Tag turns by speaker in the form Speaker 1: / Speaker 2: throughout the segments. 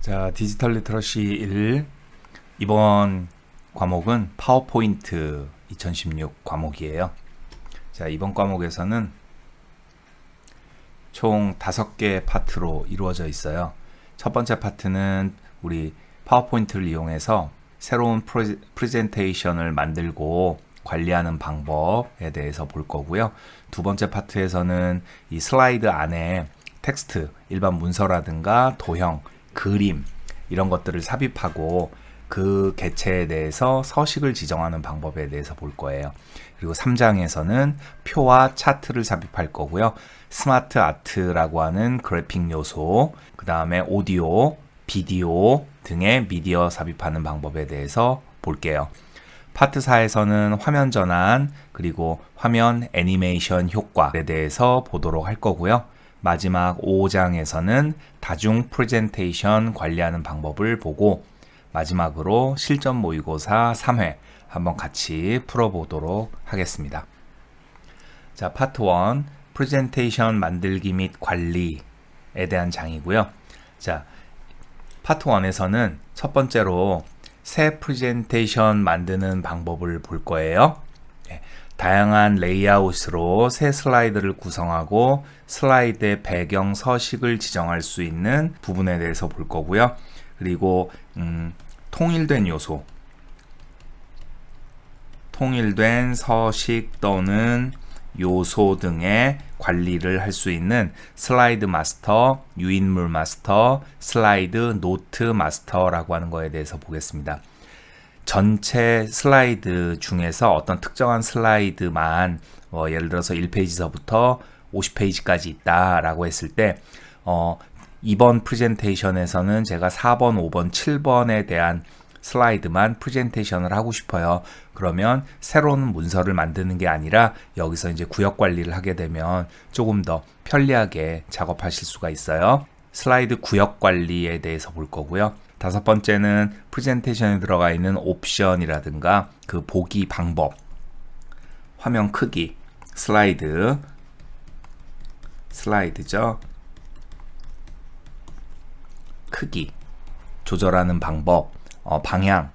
Speaker 1: 자, 디지털 리터러시 1 이번 과목은 파워포인트 2016 과목이에요. 자, 이번 과목에서는 총 5개 파트로 이루어져 있어요. 첫 번째 파트는 우리 파워포인트를 이용해서 새로운 프레젠테이션을 만들고 관리하는 방법에 대해서 볼 거고요. 두 번째 파트에서는 이 슬라이드 안에 텍스트, 일반 문서라든가 도형, 그림 이런 것들을 삽입하고 그 개체에 대해서 서식을 지정하는 방법에 대해서 볼 거예요. 그리고 3장에서는 표와 차트를 삽입할 거고요. 스마트 아트라고 하는 그래픽 요소, 그 다음에 오디오, 비디오 등의 미디어 삽입하는 방법에 대해서 볼게요. 파트 4에서는 화면 전환, 그리고 화면 애니메이션 효과에 대해서 보도록 할 거고요. 마지막 5장에서는 다중 프레젠테이션 관리하는 방법을 보고 마지막으로 실전 모의고사 3회 한번 같이 풀어보도록 하겠습니다. 자, 파트 1 프레젠테이션 만들기 및 관리에 대한 장이고요. 자, 파트 1에서는 첫 번째로 새 프레젠테이션 만드는 방법을 볼 거예요. 다양한 레이아웃으로 새 슬라이드를 구성하고 슬라이드의 배경 서식을 지정할 수 있는 부분에 대해서 볼 거고요. 그리고 통일된 요소, 통일된 서식 또는 요소 등의 관리를 할 수 있는 슬라이드 마스터, 유인물 마스터, 슬라이드 노트 마스터라고 하는 거에 대해서 보겠습니다. 전체 슬라이드 중에서 어떤 특정한 슬라이드만 예를 들어서 1페이지서부터 50페이지까지 있다라고 했을 때 이번 프레젠테이션에서는 제가 4번, 5번, 7번에 대한 슬라이드만 프레젠테이션을 하고 싶어요. 그러면 새로운 문서를 만드는 게 아니라 여기서 이제 구역 관리를 하게 되면 조금 더 편리하게 작업하실 수가 있어요. 슬라이드 구역 관리에 대해서 볼 거고요. 5번째는 프레젠테이션에 들어가 있는 옵션이라든가 그 보기 방법, 화면 크기, 슬라이드죠. 크기 조절하는 방법, 방향,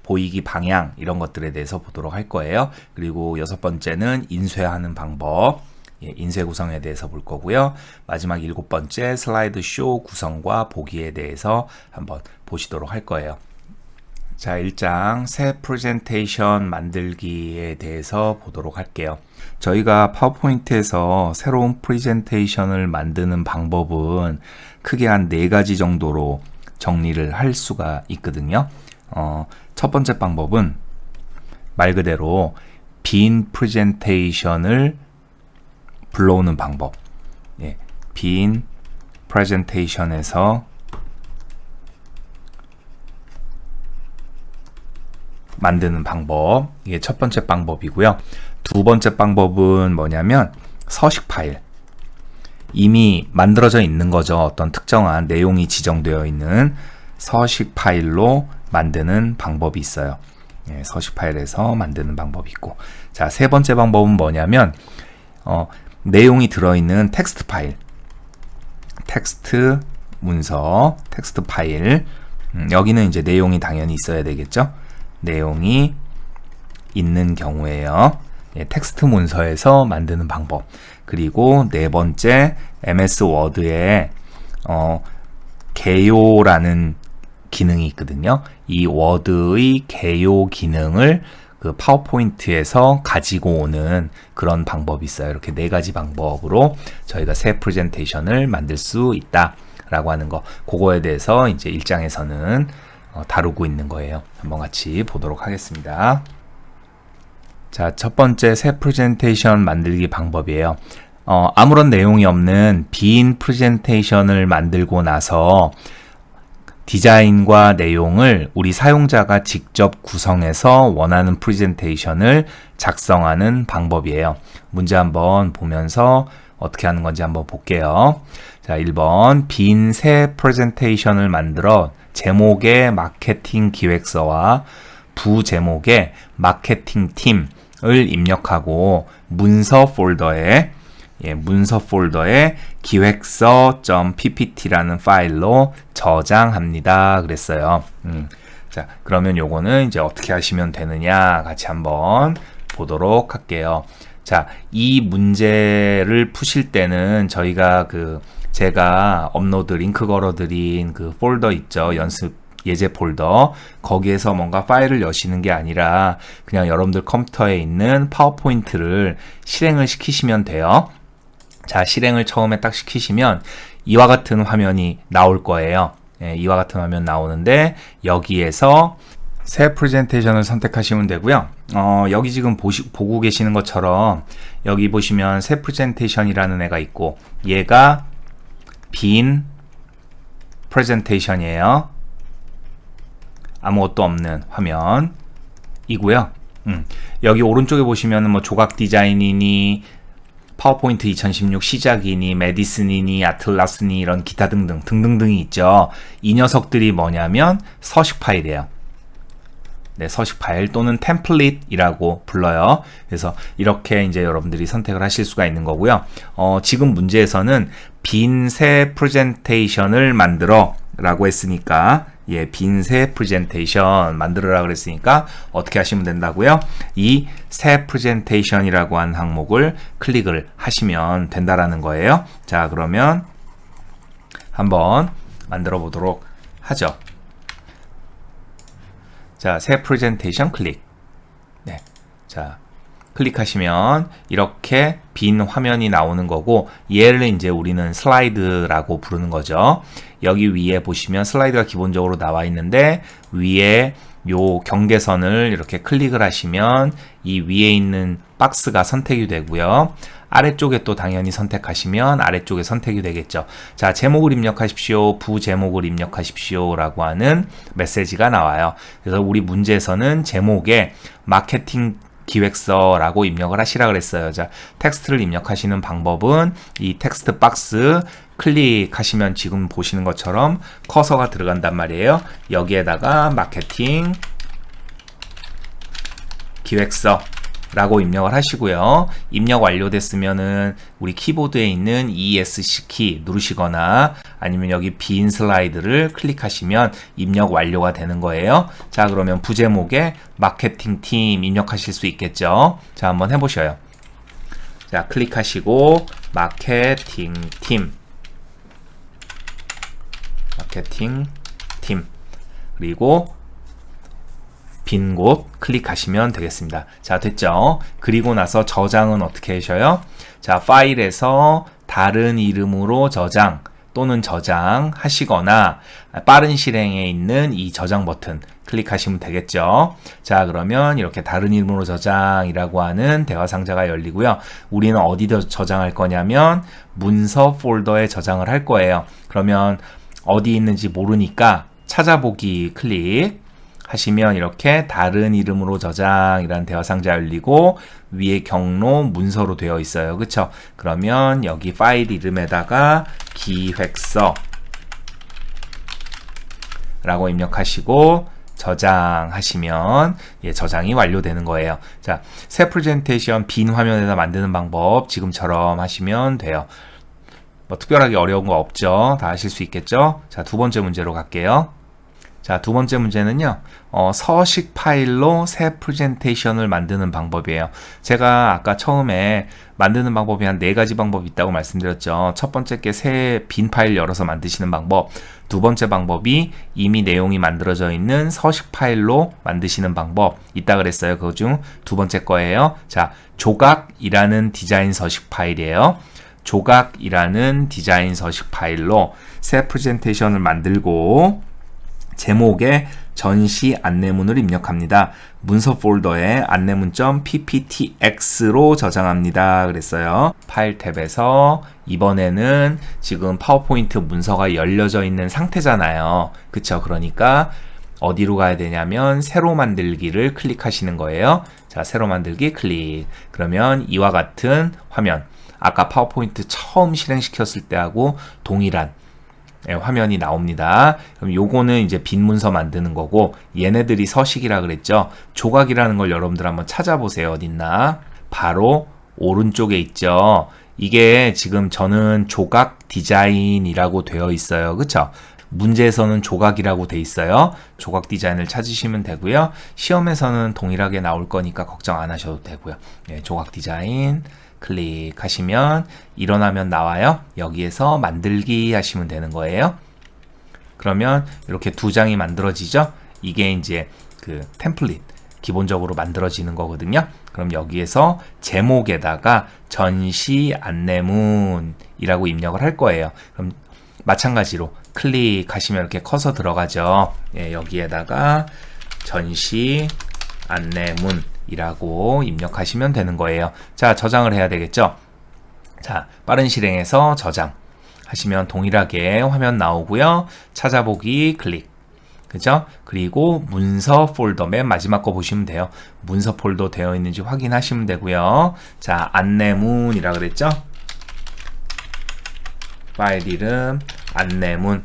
Speaker 1: 보이기 방향 이런 것들에 대해서 보도록 할 거예요. 그리고 6번째는 인쇄하는 방법, 인쇄 구성에 대해서 볼 거고요. 마지막 7번째 슬라이드 쇼 구성과 보기에 대해서 한번 보시도록 할 거예요. 자, 1장 새 프레젠테이션 만들기에 대해서 보도록 할게요. 저희가 파워포인트에서 새로운 프레젠테이션을 만드는 방법은 크게 한 4가지 정도로 정리를 할 수가 있거든요. 첫 번째 방법은 말 그대로 빈 프레젠테이션을 불러오는 방법. 빈 프레젠테이션에서 만드는 방법. 이게 첫 번째 방법이고요. 두 번째 방법은 뭐냐면 서식 파일. 이미 만들어져 있는 거죠. 어떤 특정한 내용이 지정되어 있는 서식 파일로 만드는 방법이 있어요. 서식 파일에서 만드는 방법이 있고. 자, 세 번째 방법은 뭐냐면 내용이 들어있는 텍스트 파일, 텍스트 문서, 텍스트 파일. 여기는 이제 내용이 당연히 있어야 되겠죠. 내용이 있는 경우에요. 텍스트 문서에서 만드는 방법. 그리고 네 번째, MS 워드에 개요라는 기능이 있거든요. 이 워드의 개요 기능을 그 파워포인트에서 가지고 오는 그런 방법이 있어요. 이렇게 4가지 방법으로 저희가 새 프레젠테이션을 만들 수 있다라고 하는 거. 그거에 대해서 이제 1장에서는 다루고 있는 거예요. 한번 같이 보도록 하겠습니다. 자, 첫 번째 새 프레젠테이션 만들기 방법이에요. 아무런 내용이 없는 빈 프레젠테이션을 만들고 나서 디자인과 내용을 우리 사용자가 직접 구성해서 원하는 프레젠테이션을 작성하는 방법이에요. 문제 한번 보면서 어떻게 하는 건지 한번 볼게요. 자, 1번 빈 새 프레젠테이션을 만들어 제목의 마케팅 기획서와 부제목의 마케팅 팀을 입력하고 문서 폴더에 예, 문서 폴더에 기획서.ppt라는 파일로 저장합니다. 그랬어요. 자, 그러면 요거는 이제 어떻게 하시면 되느냐 같이 한번 보도록 할게요. 자, 이 문제를 푸실 때는 저희가 제가 업로드 링크 걸어드린 그 폴더 있죠. 연습 예제 폴더. 거기에서 뭔가 파일을 여시는 게 아니라 그냥 여러분들 컴퓨터에 있는 파워포인트를 실행을 시키시면 돼요. 자, 실행을 처음에 딱 시키시면 이와 같은 화면이 나올 거예요. 예, 이와 같은 화면 나오는데 여기에서 새 프레젠테이션을 선택하시면 되고요. 여기 지금 보고 계시는 것처럼 여기 보시면 새 프레젠테이션이라는 애가 있고 얘가 빈 프레젠테이션이에요. 아무것도 없는 화면이고요. 여기 오른쪽에 보시면 뭐 조각 디자인이니 파워포인트 2016 시작이니 메디슨이니 아틀라스니 이런 기타 등등이 있죠. 이 녀석들이 뭐냐면 서식 파일이에요. 네, 서식 파일 또는 템플릿이라고 불러요. 그래서 이렇게 이제 여러분들이 선택을 하실 수가 있는 거고요. 지금 문제에서는 빈 새 프레젠테이션을 만들어 라고 했으니까 예, 빈 새 프레젠테이션 만들어라 그랬으니까 어떻게 하시면 된다고요? 이 새 프레젠테이션이라고 한 항목을 클릭을 하시면 된다라는 거예요. 자, 그러면 한번 만들어 보도록 하죠. 자, 새 프레젠테이션 클릭. 네. 자, 클릭하시면 이렇게 빈 화면이 나오는 거고 얘를 이제 우리는 슬라이드라고 부르는 거죠. 여기 위에 보시면 슬라이드가 기본적으로 나와 있는데 위에 요 경계선을 이렇게 클릭을 하시면 이 위에 있는 박스가 선택이 되고요. 아래쪽에 또 당연히 선택하시면 아래쪽에 선택이 되겠죠. 자, 제목을 입력하십시오. 부제목을 입력하십시오. 라고 하는 메시지가 나와요. 그래서 우리 문제에서는 제목에 마케팅 기획서라고 입력을 하시라 그랬어요. 자, 텍스트를 입력하시는 방법은 이 텍스트 박스 클릭하시면 지금 보시는 것처럼 커서가 들어간단 말이에요. 여기에다가 마케팅 기획서 라고 입력을 하시고요. 입력 완료됐으면은 우리 키보드에 있는 ESC 키 누르시거나 아니면 여기 빈 슬라이드를 클릭하시면 입력 완료가 되는 거예요. 자, 그러면 부제목에 마케팅 팀 입력하실 수 있겠죠. 자, 한번 해보셔요. 자, 클릭하시고 마케팅 팀 그리고 빈 곳 클릭하시면 되겠습니다. 자, 됐죠? 그리고 나서 저장은 어떻게 하셔요? 자, 파일에서 다른 이름으로 저장 또는 저장하시거나 빠른 실행에 있는 이 저장 버튼 클릭하시면 되겠죠. 자, 그러면 이렇게 다른 이름으로 저장이라고 하는 대화 상자가 열리고요. 우리는 어디다 저장할 거냐면 문서 폴더에 저장을 할 거예요. 그러면 어디 있는지 모르니까 찾아보기 클릭 하시면 이렇게 다른 이름으로 저장이라는 대화 상자 열리고 위에 경로 문서로 되어 있어요. 그쵸? 그러면 여기 파일 이름에다가 기획서 라고 입력하시고 저장하시면 예, 저장이 완료되는 거예요. 자, 새 프레젠테이션 빈 화면에다 만드는 방법 지금처럼 하시면 돼요. 뭐 특별하게 어려운 거 없죠? 다 하실 수 있겠죠? 자, 두 번째 문제로 갈게요. 자, 두 번째 문제는요, 서식 파일로 새 프레젠테이션을 만드는 방법이에요. 제가 아까 처음에 만드는 방법이 한 4가지 방법이 있다고 말씀드렸죠. 첫 번째 게 새 빈 파일 열어서 만드시는 방법, 두 번째 방법이 이미 내용이 만들어져 있는 서식 파일로 만드시는 방법 있다 그랬어요. 그 중 두 번째 거예요. 자, 조각이라는 디자인 서식 파일이에요. 조각이라는 디자인 서식 파일로 새 프레젠테이션을 만들고 제목에 전시 안내문을 입력합니다. 문서 폴더에 안내문.pptx로 저장합니다. 그랬어요. 파일 탭에서 이번에는 지금 파워포인트 문서가 열려져 있는 상태잖아요. 그쵸? 그러니까 어디로 가야 되냐면 새로 만들기를 클릭하시는 거예요. 자, 새로 만들기 클릭. 그러면 이와 같은 화면, 아까 파워포인트 처음 실행시켰을 때하고 동일한 화면이 나옵니다. 그럼 요거는 이제 빈 문서 만드는 거고 얘네들이 서식이라 그랬죠. 조각이라는 걸 여러분들 한번 찾아보세요. 어딨나? 바로 오른쪽에 있죠. 이게 지금 저는 조각 디자인이라고 되어 있어요. 그쵸? 문제에서는 조각이라고 돼 있어요. 조각 디자인을 찾으시면 되고요. 시험에서는 동일하게 나올 거니까 걱정 안 하셔도 되고요. 네, 조각 디자인 클릭하시면 일어나면 나와요. 여기에서 만들기 하시면 되는 거예요. 그러면 이렇게 두 장이 만들어지죠. 이게 이제 그 템플릿 기본적으로 만들어지는 거거든요. 그럼 여기에서 제목에다가 전시 안내문이라고 입력을 할 거예요. 그럼 마찬가지로 클릭하시면 이렇게 커서 들어가죠. 예, 여기에다가 전시 안내문이라고 입력하시면 되는 거예요. 자, 저장을 해야 되겠죠. 자, 빠른 실행해서 저장 하시면 동일하게 화면 나오고요. 찾아보기 클릭. 그죠? 그리고 문서 폴더 맨 마지막 거 보시면 돼요. 문서 폴더 되어 있는지 확인하시면 되고요. 자, 안내문이라 그랬죠? 파일 이름 안내문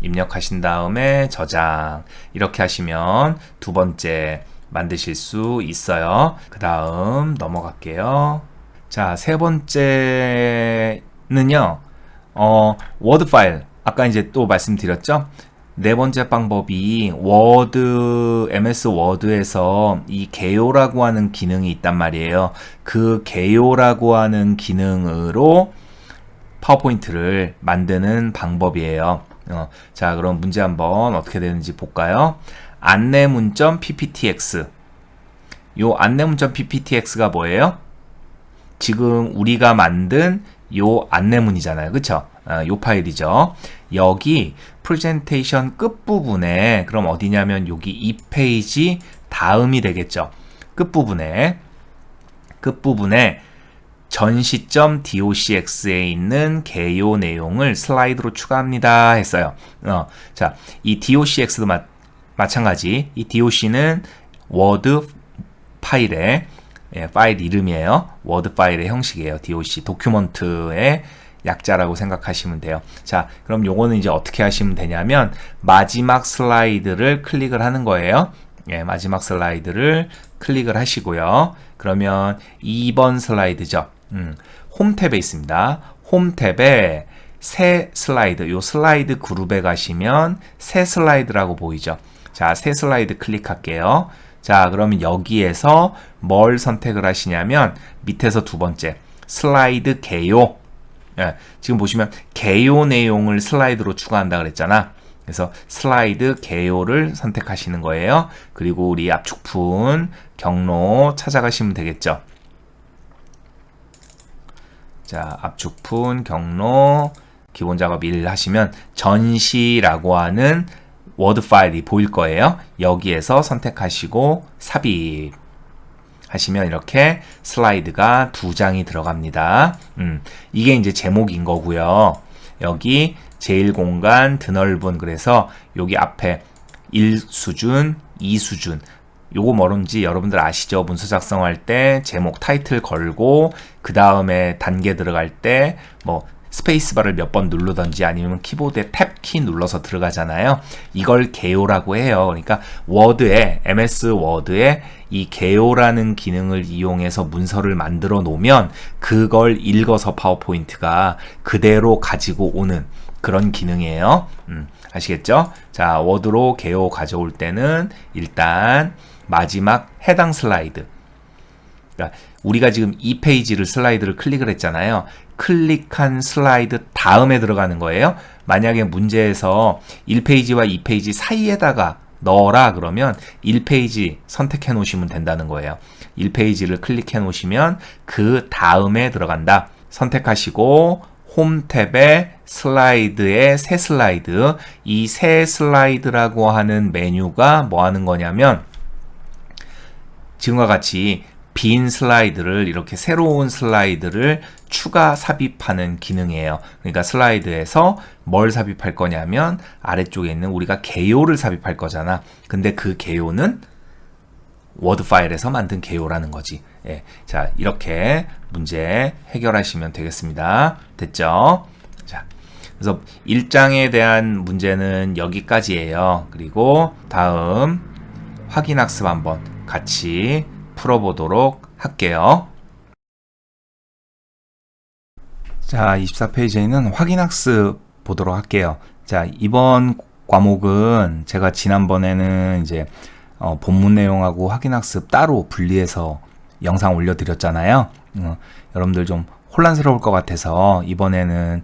Speaker 1: 입력하신 다음에 저장. 이렇게 하시면 두 번째 만드실 수 있어요. 그 다음 넘어갈게요. 자, 세 번째는요. 워드 파일. 아까 이제 또 말씀드렸죠? 네 번째 방법이 MS 워드에서 이 개요라고 하는 기능이 있단 말이에요. 그 개요라고 하는 기능으로 파워포인트를 만드는 방법이에요. 자, 그럼 문제 한번 어떻게 되는지 볼까요? 안내문.pptx. 요 안내문.pptx가 뭐예요? 지금 우리가 만든 요 안내문이잖아요. 그쵸? 요 파일이죠. 여기 프레젠테이션 끝부분에 그럼 어디냐면 여기 2페이지 다음이 되겠죠. 끝부분에 전시.docx에 있는 개요 내용을 슬라이드로 추가합니다 했어요. 자, 이 docx도 마찬가지. 이 doc는 워드 파일의 파일 이름이에요. 워드 파일의 형식이에요. doc 도큐먼트의 약자라고 생각하시면 돼요. 자, 그럼 요거는 이제 어떻게 하시면 되냐면 마지막 슬라이드를 클릭을 하는 거예요. 예, 마지막 슬라이드를 클릭을 하시고요. 그러면 2번 슬라이드죠. 홈 탭에 있습니다. 홈 탭에 새 슬라이드, 요 슬라이드 그룹에 가시면 새 슬라이드라고 보이죠. 자, 새 슬라이드 클릭할게요. 자, 그러면 여기에서 뭘 선택을 하시냐면 밑에서 두 번째 슬라이드 개요. 예, 지금 보시면 개요 내용을 슬라이드로 추가한다 그랬잖아. 그래서 슬라이드 개요를 선택하시는 거예요. 그리고 우리 압축푼 경로 찾아가시면 되겠죠. 자, 압축푼 경로 기본 작업 1 하시면 전시라고 하는 워드 파일이 보일 거예요. 여기에서 선택하시고 삽입 하시면 이렇게 슬라이드가 두 장이 들어갑니다. 이게 이제 제목인 거고요. 여기 제일 공간 드넓은, 그래서 여기 앞에 1수준, 2수준, 요거 뭐런지 여러분들 아시죠? 문서 작성할 때 제목 타이틀 걸고 그 다음에 단계 들어갈 때 뭐 스페이스바를 몇 번 누르던지 아니면 키보드에 탭키 눌러서 들어가잖아요. 이걸 개요라고 해요. 그러니까 워드에, MS 워드에 이 개요라는 기능을 이용해서 문서를 만들어 놓으면 그걸 읽어서 파워포인트가 그대로 가지고 오는 그런 기능이에요. 아시겠죠? 자, 워드로 개요 가져올 때는 일단 마지막 해당 슬라이드, 그러니까 우리가 지금 2페이지를 슬라이드를 클릭을 했잖아요. 클릭한 슬라이드 다음에 들어가는 거예요. 만약에 문제에서 1페이지와 2페이지 사이에다가 넣어라 그러면 1페이지 선택해 놓으시면 된다는 거예요. 1페이지를 클릭해 놓으시면 그 다음에 들어간다. 선택하시고 홈 탭에 슬라이드에 새 슬라이드, 이 새 슬라이드라고 하는 메뉴가 뭐 하는 거냐면 지금과 같이 빈 슬라이드를, 이렇게 새로운 슬라이드를 추가 삽입하는 기능이에요. 그러니까 슬라이드에서 뭘 삽입할 거냐면 아래쪽에 있는 우리가 개요를 삽입할 거잖아. 근데 그 개요는 워드 파일에서 만든 개요라는 거지. 예. 자, 이렇게 문제 해결하시면 되겠습니다. 됐죠? 자, 그래서 1장에 대한 문제는 여기까지예요. 그리고 다음 확인 학습 한번 같이 풀어보도록 할게요. 자, 24페이지에는 확인학습 보도록 할게요. 자, 이번 과목은 제가 지난번에는 이제 본문 내용하고 확인학습 따로 분리해서 영상 올려드렸잖아요. 여러분들 좀 혼란스러울 것 같아서 이번에는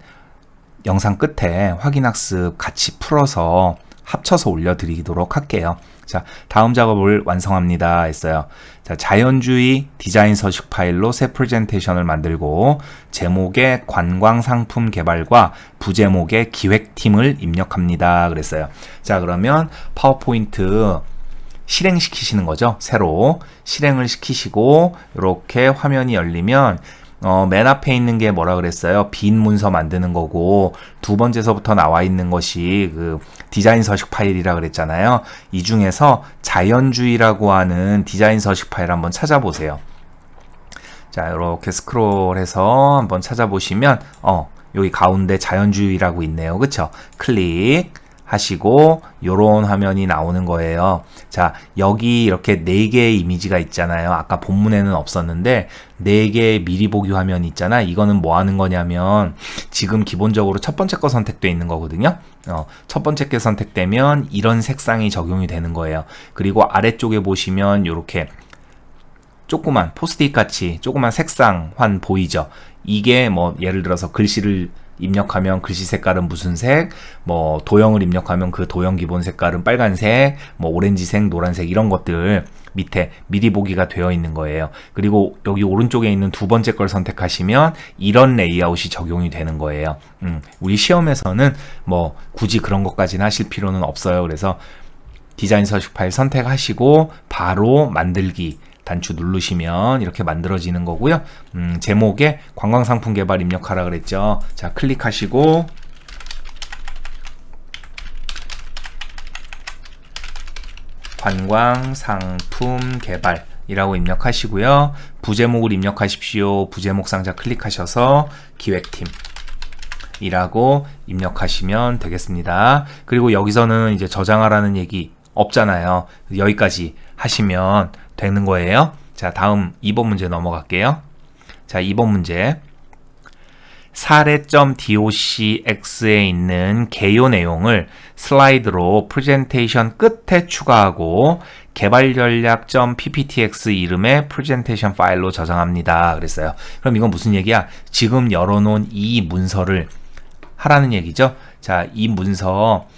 Speaker 1: 영상 끝에 확인학습 같이 풀어서 합쳐서 올려드리도록 할게요. 자, 다음 작업을 완성합니다 했어요. 자, 자연주의 디자인 서식 파일로 새 프레젠테이션을 만들고 제목에 관광 상품 개발과 부제목에 기획팀을 입력합니다 그랬어요. 자, 그러면 파워포인트 실행시키시는 거죠. 새로 실행을 시키시고 이렇게 화면이 열리면 맨 앞에 있는 게 뭐라 그랬어요? 빈 문서 만드는 거고 두 번째서부터 나와 있는 것이 그 디자인 서식 파일이라 그랬잖아요. 이 중에서 자연주의라고 하는 디자인 서식 파일 한번 찾아보세요. 자, 이렇게 스크롤해서 한번 찾아보시면 여기 가운데 자연주의라고 있네요. 그쵸? 클릭 하시고 요런 화면이 나오는 거예요. 자, 여기 이렇게 4개의 이미지가 있잖아요. 아까 본문에는 없었는데 4개의 미리 보기 화면이 있잖아. 이거는 뭐 하는 거냐면 지금 기본적으로 첫 번째 거 선택돼 있는 거거든요. 첫 번째 게 선택되면 이런 색상이 적용이 되는 거예요. 그리고 아래쪽에 보시면 요렇게 조그만 포스트잇 같이 조그만 색상환 보이죠? 이게 뭐 예를 들어서 글씨를 입력하면 글씨 색깔은 무슨 색, 뭐 도형을 입력하면 그 도형 기본 색깔은 빨간색, 뭐 오렌지색, 노란색 이런 것들 밑에 미리 보기가 되어 있는 거예요. 그리고 여기 오른쪽에 있는 두 번째 걸 선택하시면 이런 레이아웃이 적용이 되는 거예요. 우리 시험에서는 뭐 굳이 그런 것까지는 하실 필요는 없어요. 그래서 디자인 서식 파일 선택하시고 바로 만들기 단추 누르시면 이렇게 만들어지는 거고요. 제목에 관광상품 개발 입력하라 그랬죠. 자, 클릭하시고 관광상품 개발이라고 입력하시고요. 부제목을 입력하십시오. 부제목 상자 클릭하셔서 기획팀이라고 입력하시면 되겠습니다. 그리고 여기서는 이제 저장하라는 얘기 없잖아요. 여기까지 하시면 되는 거예요. 자, 다음 2번 문제 넘어갈게요. 자, 2번 문제. 사례.docx에 있는 개요 내용을 슬라이드로 프레젠테이션 끝에 추가하고 개발전략.pptx 이름의 프레젠테이션 파일로 저장합니다. 그랬어요. 그럼 이건 무슨 얘기야? 지금 열어놓은 이 문서를 하라는 얘기죠. 자, 이 문서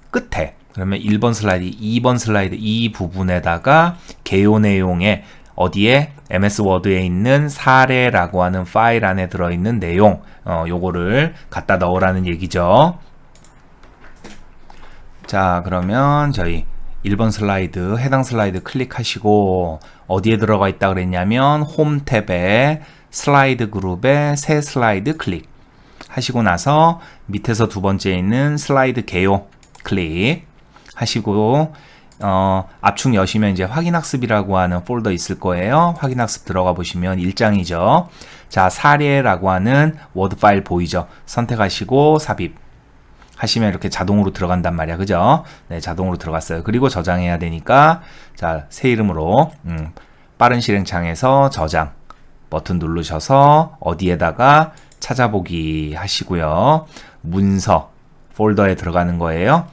Speaker 1: 끝에 그러면 1번 슬라이드, 2번 슬라이드 이 부분에다가 개요 내용에 어디에 MS 워드에 있는 사례라고 하는 파일 안에 들어있는 내용 요거를 갖다 넣으라는 얘기죠. 자, 그러면 저희 1번 슬라이드 해당 슬라이드 클릭하시고 어디에 들어가 있다 그랬냐면 홈 탭에 슬라이드 그룹에 새 슬라이드 클릭 하시고 나서 밑에서 두 번째에 있는 슬라이드 개요 클릭 하시고 압축 여시면 이제 확인학습이라고 하는 폴더 있을 거예요. 확인학습 들어가 보시면 1장이죠. 자, 사례라고 하는 워드 파일 보이죠? 선택하시고 삽입 하시면 이렇게 자동으로 들어간단 말이야. 그죠? 네, 자동으로 들어갔어요. 그리고 저장해야 되니까 자, 새 이름으로 빠른 실행창에서 저장 버튼 누르셔서 어디에다가 찾아보기 하시고요. 문서 폴더에 들어가는 거예요.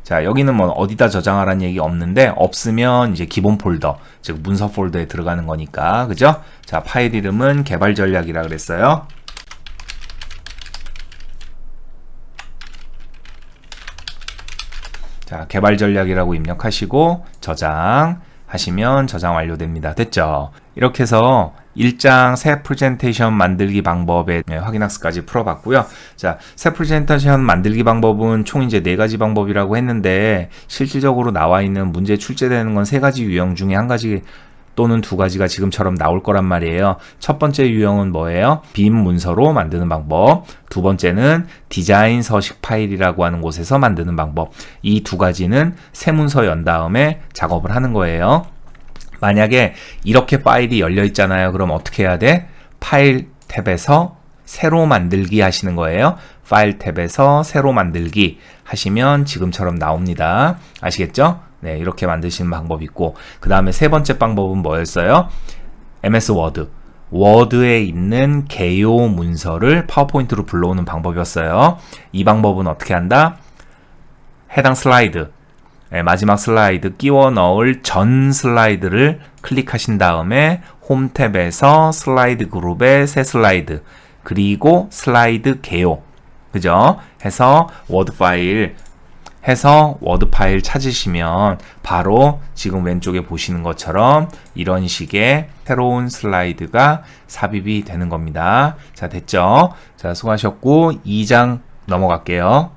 Speaker 1: 자, 여기는 뭐 어디다 저장하라는 얘기 없는데 없으면 이제 기본 폴더, 즉 문서 폴더에 들어가는 거니까. 그죠? 자, 파일 이름은 개발 전략이라 그랬어요. 자, 개발 전략이라고 입력하시고 저장 하시면 저장 완료됩니다. 됐죠? 이렇게 해서 1장 새 프레젠테이션 만들기 방법의 확인학습까지 풀어봤고요. 자, 새 프레젠테이션 만들기 방법은 총 이제 4가지 방법이라고 했는데 실질적으로 나와 있는 문제 출제되는 건 3가지 유형 중에 1가지 또는 2가지가 지금처럼 나올 거란 말이에요. 첫 번째 유형은 뭐예요? 빈 문서로 만드는 방법. 두 번째는 디자인 서식 파일이라고 하는 곳에서 만드는 방법. 이 2가지는 새 문서 연 다음에 작업을 하는 거예요. 만약에 이렇게 파일이 열려 있잖아요. 그럼 어떻게 해야 돼? 파일 탭에서 새로 만들기 하시는 거예요. 파일 탭에서 새로 만들기 하시면 지금처럼 나옵니다. 아시겠죠? 네, 이렇게 만드시는 방법이 있고, 그 다음에 세 번째 방법은 뭐였어요? MS 워드. 워드에 있는 개요 문서를 파워포인트로 불러오는 방법이었어요. 이 방법은 어떻게 한다? 해당 슬라이드, 마지막 슬라이드 끼워 넣을 전 슬라이드를 클릭하신 다음에 홈 탭에서 슬라이드 그룹의 새 슬라이드, 그리고 슬라이드 개요, 그죠? 해서 워드 파일 찾으시면 바로 지금 왼쪽에 보시는 것처럼 이런 식의 새로운 슬라이드가 삽입이 되는 겁니다. 자, 됐죠? 자, 수고하셨고 2장 넘어갈게요.